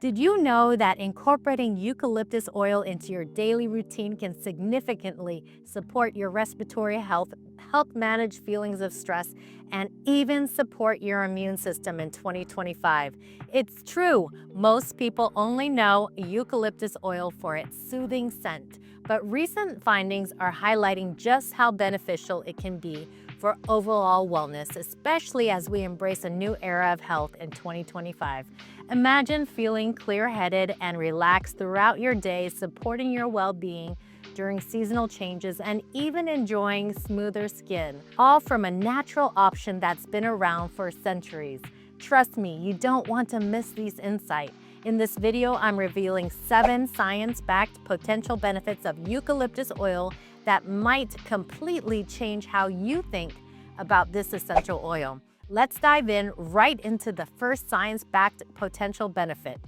Did you know that incorporating eucalyptus oil into your daily routine can significantly support your respiratory health, help manage feelings of stress, and even support your immune system in 2025? It's true, most people only know eucalyptus oil for its soothing scent, but recent findings are highlighting just how beneficial it can be for overall wellness, especially as we embrace a new era of health in 2025. Imagine feeling clear-headed and relaxed throughout your day, supporting your well-being during seasonal changes, and even enjoying smoother skin, all from a natural option that's been around for centuries. Trust me, you don't want to miss these insights. In this video, I'm revealing 7 science-backed potential benefits of eucalyptus oil that might completely change how you think about this essential oil. Let's dive in right into the first science-backed potential benefit.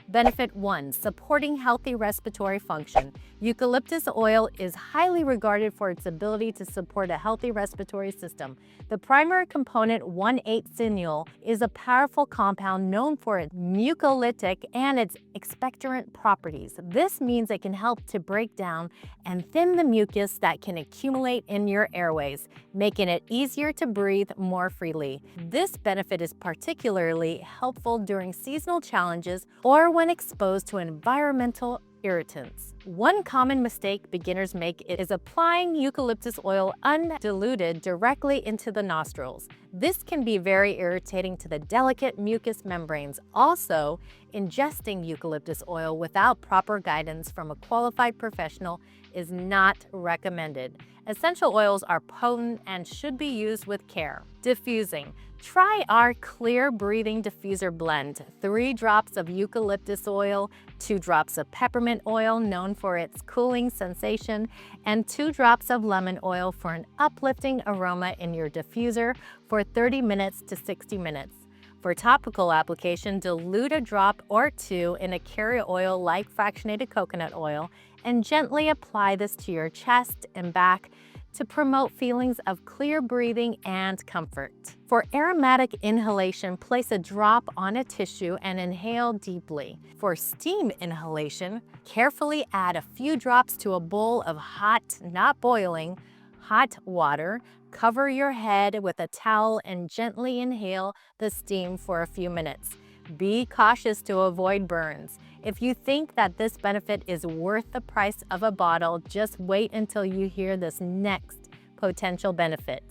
Benefit 1. Supporting healthy respiratory function. Eucalyptus oil is highly regarded for its ability to support a healthy respiratory system. The primary component, 1,8-cineol, is a powerful compound known for its mucolytic and its expectorant properties. This means it can help to break down and thin the mucus that can accumulate in your airways, making it easier to breathe more freely. This benefit is particularly helpful during seasonal challenges or when exposed to environmental irritants. One common mistake beginners make is applying eucalyptus oil undiluted directly into the nostrils. This can be very irritating to the delicate mucous membranes. Also, ingesting eucalyptus oil without proper guidance from a qualified professional is not recommended. Essential oils are potent and should be used with care. Diffusing. Try our clear breathing diffuser blend. 3 drops of eucalyptus oil, 2 drops of peppermint oil known for its cooling sensation, and 2 drops of lemon oil for an uplifting aroma in your diffuser for 30 minutes to 60 minutes. For topical application, dilute a drop or 2 in a carrier oil like fractionated coconut oil and gently apply this to your chest and back to promote feelings of clear breathing and comfort. For aromatic inhalation, place a drop on a tissue and inhale deeply. For steam inhalation, carefully add a few drops to a bowl of hot, not boiling, hot water. Cover your head with a towel and gently inhale the steam for a few minutes. Be cautious to avoid burns. If you think that this benefit is worth the price of a bottle, just wait until you hear this next potential benefit.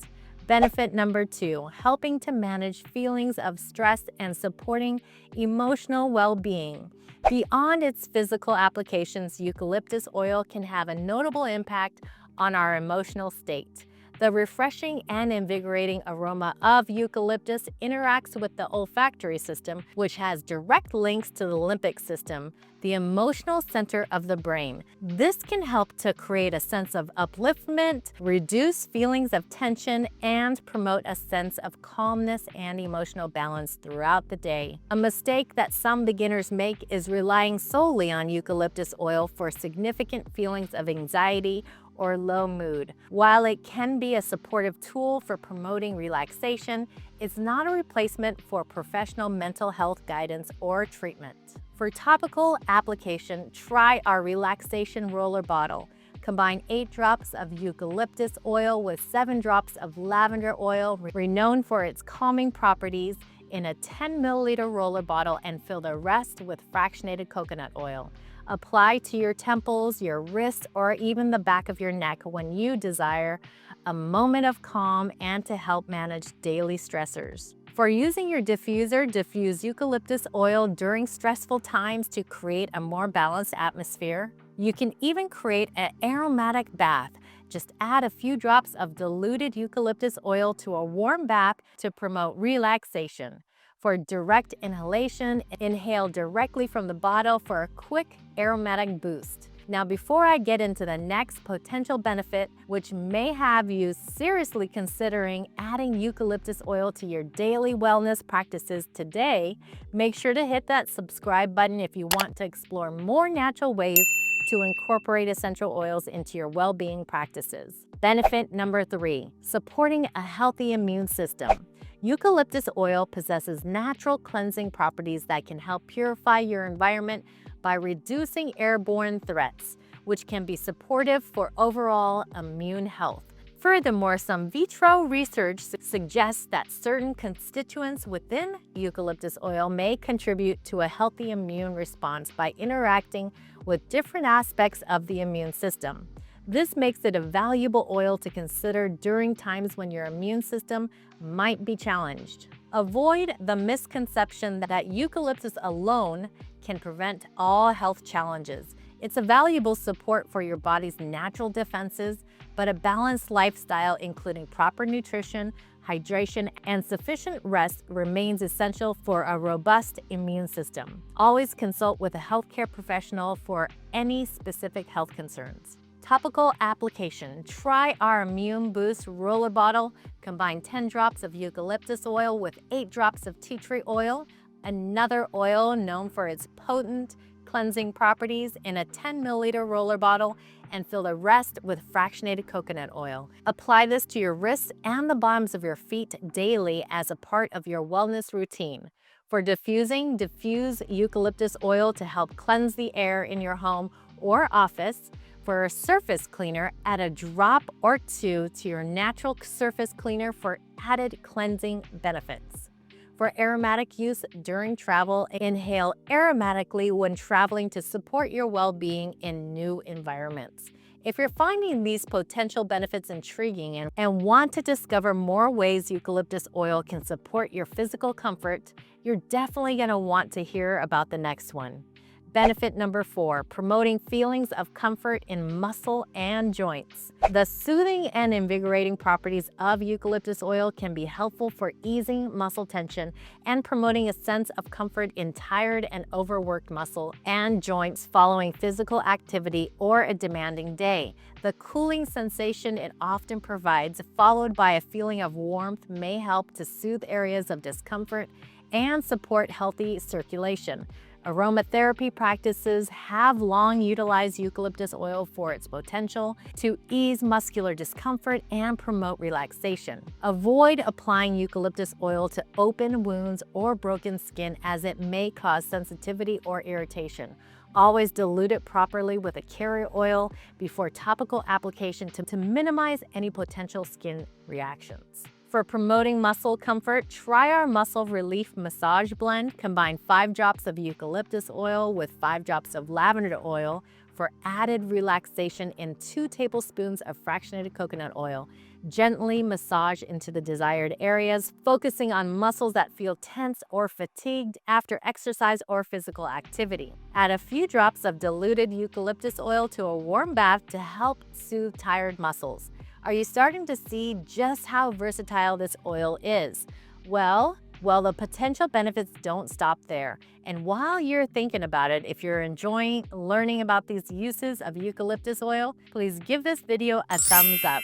Benefit number 2, helping to manage feelings of stress and supporting emotional well-being. Beyond its physical applications, eucalyptus oil can have a notable impact on our emotional state. The refreshing and invigorating aroma of eucalyptus interacts with the olfactory system, which has direct links to the limbic system, the emotional center of the brain. This can help to create a sense of upliftment, reduce feelings of tension, and promote a sense of calmness and emotional balance throughout the day. A mistake that some beginners make is relying solely on eucalyptus oil for significant feelings of anxiety or low mood. While it can be a supportive tool for promoting relaxation, it's not a replacement for professional mental health guidance or treatment. For topical application, try our relaxation roller bottle. Combine 8 drops of eucalyptus oil with 7 drops of lavender oil, renowned for its calming properties, in a 10-milliliter roller bottle and fill the rest with fractionated coconut oil. Apply to your temples, your wrists, or even the back of your neck when you desire a moment of calm and to help manage daily stressors. For using your diffuser, diffuse eucalyptus oil during stressful times to create a more balanced atmosphere. You can even create an aromatic bath. Just add a few drops of diluted eucalyptus oil to a warm bath to promote relaxation. For direct inhalation, inhale directly from the bottle for a quick aromatic boost. Now, before I get into the next potential benefit, which may have you seriously considering adding eucalyptus oil to your daily wellness practices today, make sure to hit that subscribe button if you want to explore more natural ways to incorporate essential oils into your well-being practices. Benefit number 3, supporting a healthy immune system. Eucalyptus oil possesses natural cleansing properties that can help purify your environment by reducing airborne threats, which can be supportive for overall immune health. Furthermore, some vitro research suggests that certain constituents within eucalyptus oil may contribute to a healthy immune response by interacting with different aspects of the immune system. This makes it a valuable oil to consider during times when your immune system might be challenged. Avoid the misconception that eucalyptus alone can prevent all health challenges. It's a valuable support for your body's natural defenses, but a balanced lifestyle, including proper nutrition, hydration, and sufficient rest, remains essential for a robust immune system. Always consult with a healthcare professional for any specific health concerns. Topical application. Try our Immune Boost roller bottle. Combine 10 drops of eucalyptus oil with 8 drops of tea tree oil, another oil known for its potent cleansing properties, in a 10 milliliter roller bottle, and fill the rest with fractionated coconut oil. Apply this to your wrists and the bottoms of your feet daily as a part of your wellness routine. For diffusing, diffuse eucalyptus oil to help cleanse the air in your home or office. For a surface cleaner, add a drop or two to your natural surface cleaner for added cleansing benefits. For aromatic use during travel, inhale aromatically when traveling to support your well-being in new environments. If you're finding these potential benefits intriguing and want to discover more ways eucalyptus oil can support your physical comfort, you're definitely going to want to hear about the next one. Benefit number 4, promoting feelings of comfort in muscle and joints. The soothing and invigorating properties of eucalyptus oil can be helpful for easing muscle tension and promoting a sense of comfort in tired and overworked muscle and joints following physical activity or a demanding day. The cooling sensation it often provides, followed by a feeling of warmth, may help to soothe areas of discomfort and support healthy circulation. Aromatherapy practices have long utilized eucalyptus oil for its potential to ease muscular discomfort and promote relaxation. Avoid applying eucalyptus oil to open wounds or broken skin, as it may cause sensitivity or irritation. Always dilute it properly with a carrier oil before topical application to minimize any potential skin reactions. For promoting muscle comfort, try our Muscle Relief Massage Blend. Combine 5 drops of eucalyptus oil with 5 drops of lavender oil for added relaxation in 2 tablespoons of fractionated coconut oil. Gently massage into the desired areas, focusing on muscles that feel tense or fatigued after exercise or physical activity. Add a few drops of diluted eucalyptus oil to a warm bath to help soothe tired muscles. Are you starting to see just how versatile this oil is? Well, the potential benefits don't stop there. And while you're thinking about it, if you're enjoying learning about these uses of eucalyptus oil, please give this video a thumbs up.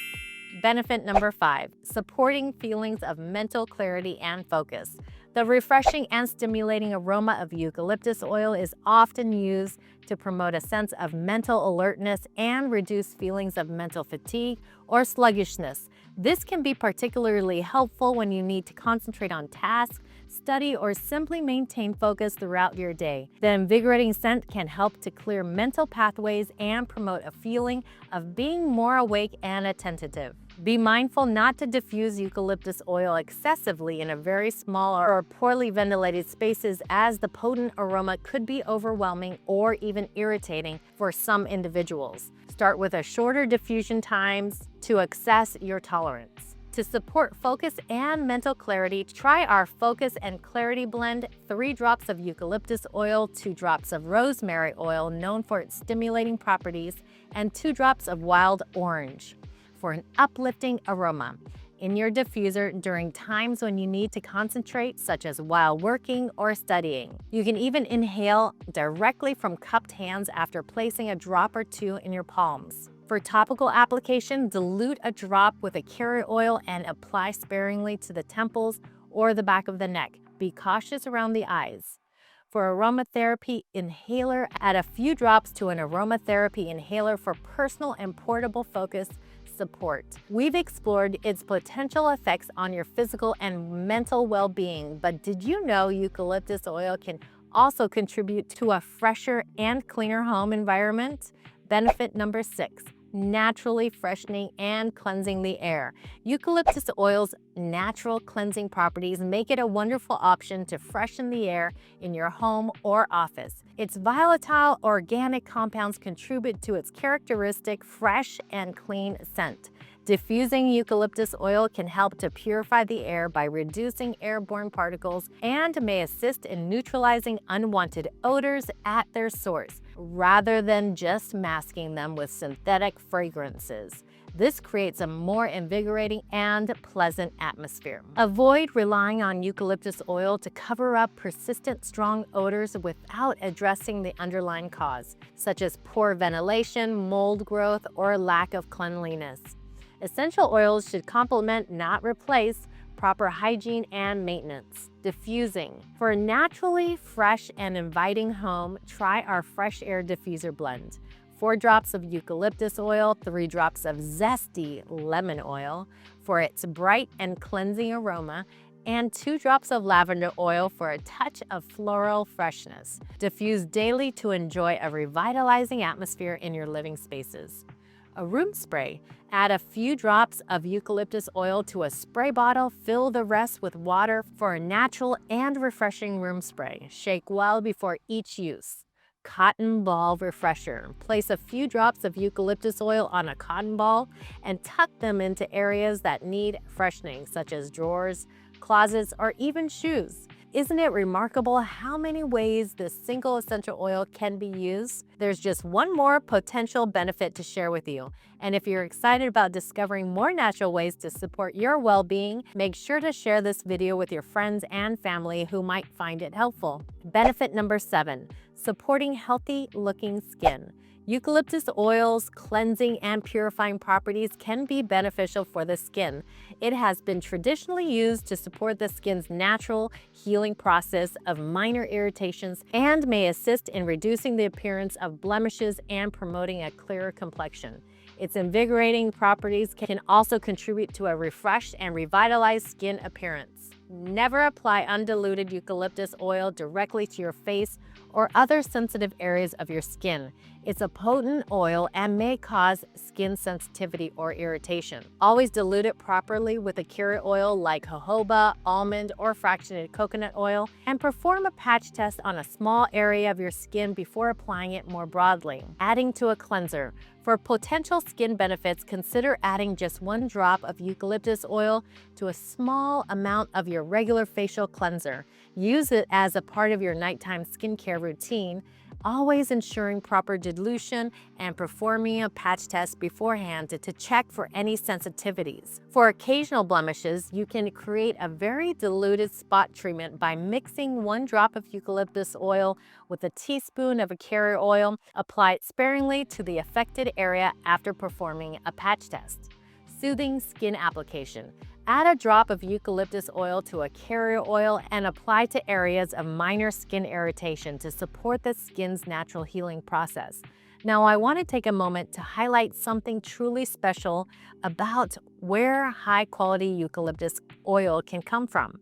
Benefit number 5, supporting feelings of mental clarity and focus. The refreshing and stimulating aroma of eucalyptus oil is often used to promote a sense of mental alertness and reduce feelings of mental fatigue or sluggishness. This can be particularly helpful when you need to concentrate on tasks, study, or simply maintain focus throughout your day. The invigorating scent can help to clear mental pathways and promote a feeling of being more awake and attentive. Be mindful not to diffuse eucalyptus oil excessively in a very small or poorly ventilated spaces, as the potent aroma could be overwhelming or even irritating for some individuals. Start with a shorter diffusion times to assess your tolerance. To support focus and mental clarity, try our Focus and Clarity Blend. 3 drops of eucalyptus oil, 2 drops of rosemary oil, known for its stimulating properties, and 2 drops of wild orange for an uplifting aroma in your diffuser during times when you need to concentrate, such as while working or studying. You can even inhale directly from cupped hands after placing a drop or 2 in your palms. For topical application, dilute a drop with a carrier oil and apply sparingly to the temples or the back of the neck. Be cautious around the eyes. For aromatherapy inhaler, add a few drops to an aromatherapy inhaler for personal and portable focus support. We've explored its potential effects on your physical and mental well-being, but did you know eucalyptus oil can also contribute to a fresher and cleaner home environment? Benefit number 6. Naturally freshening and cleansing the air. Eucalyptus oil's natural cleansing properties make it a wonderful option to freshen the air in your home or office. Its volatile organic compounds contribute to its characteristic fresh and clean scent. Diffusing eucalyptus oil can help to purify the air by reducing airborne particles and may assist in neutralizing unwanted odors at their source, rather than just masking them with synthetic fragrances. This creates a more invigorating and pleasant atmosphere. Avoid relying on eucalyptus oil to cover up persistent strong odors without addressing the underlying cause, such as poor ventilation, mold growth, or lack of cleanliness. Essential oils should complement, not replace, proper hygiene and maintenance. Diffusing. For a naturally fresh and inviting home, try our Fresh Air Diffuser Blend. 4 drops of eucalyptus oil, 3 drops of zesty lemon oil for its bright and cleansing aroma, and 2 drops of lavender oil for a touch of floral freshness. Diffuse daily to enjoy a revitalizing atmosphere in your living spaces. A room spray. Add a few drops of eucalyptus oil to a spray bottle, fill the rest with water for a natural and refreshing room spray. Shake well before each use. Cotton ball refresher. Place a few drops of eucalyptus oil on a cotton ball and tuck them into areas that need freshening, such as drawers, closets, or even shoes. Isn't it remarkable how many ways this single essential oil can be used? There's just one more potential benefit to share with you. And if you're excited about discovering more natural ways to support your well-being, make sure to share this video with your friends and family who might find it helpful. Benefit number 7, supporting healthy-looking skin. Eucalyptus oil's cleansing and purifying properties can be beneficial for the skin. It has been traditionally used to support the skin's natural healing process of minor irritations and may assist in reducing the appearance of blemishes and promoting a clearer complexion. Its invigorating properties can also contribute to a refreshed and revitalized skin appearance. Never apply undiluted eucalyptus oil directly to your face or other sensitive areas of your skin. It's a potent oil and may cause skin sensitivity or irritation. Always dilute it properly with a carrier oil like jojoba, almond, or fractionated coconut oil, and perform a patch test on a small area of your skin before applying it more broadly. Adding to a cleanser. For potential skin benefits, consider adding just 1 drop of eucalyptus oil to a small amount of your regular facial cleanser. Use it as a part of your nighttime skincare routine, always ensuring proper dilution and performing a patch test beforehand to check for any sensitivities. For occasional blemishes, you can create a very diluted spot treatment by mixing 1 drop of eucalyptus oil with a teaspoon of a carrier oil. Apply it sparingly to the affected area after performing a patch test. Soothing skin application. Add a drop of eucalyptus oil to a carrier oil and apply to areas of minor skin irritation to support the skin's natural healing process. Now, I want to take a moment to highlight something truly special about where high-quality eucalyptus oil can come from.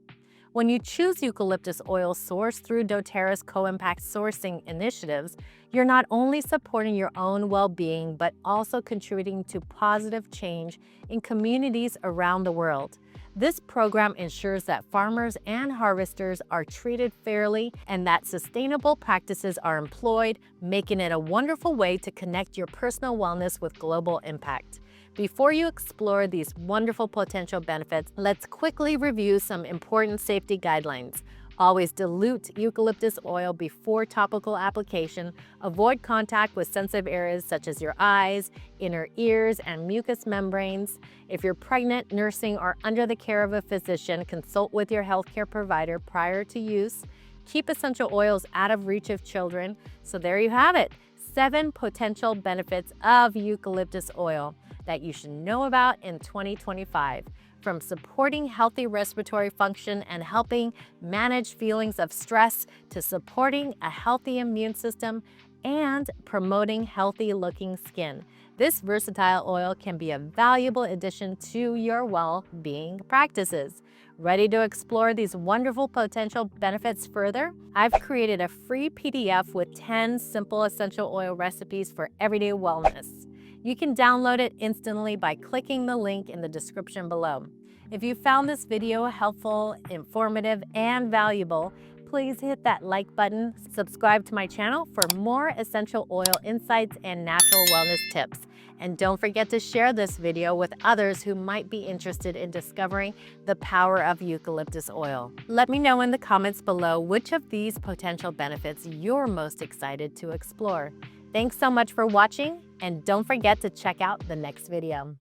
When you choose eucalyptus oil sourced through doTERRA's co-impact sourcing initiatives, you're not only supporting your own well-being, but also contributing to positive change in communities around the world. This program ensures that farmers and harvesters are treated fairly and that sustainable practices are employed, making it a wonderful way to connect your personal wellness with global impact. Before you explore these wonderful potential benefits, let's quickly review some important safety guidelines. Always dilute eucalyptus oil before topical application. Avoid contact with sensitive areas such as your eyes, inner ears, and mucous membranes. If you're pregnant, nursing, or under the care of a physician, consult with your healthcare provider prior to use. Keep essential oils out of reach of children. So there you have it, 7 potential benefits of eucalyptus oil that you should know about in 2025. from supporting healthy respiratory function and helping manage feelings of stress to supporting a healthy immune system and promoting healthy-looking skin. This versatile oil can be a valuable addition to your well-being practices. Ready to explore these wonderful potential benefits further? I've created a free PDF with 10 simple essential oil recipes for everyday wellness. You can download it instantly by clicking the link in the description below. If you found this video helpful, informative, and valuable, please hit that like button, subscribe to my channel for more essential oil insights and natural wellness tips. And don't forget to share this video with others who might be interested in discovering the power of eucalyptus oil. Let me know in the comments below which of these potential benefits you're most excited to explore. Thanks so much for watching, and don't forget to check out the next video.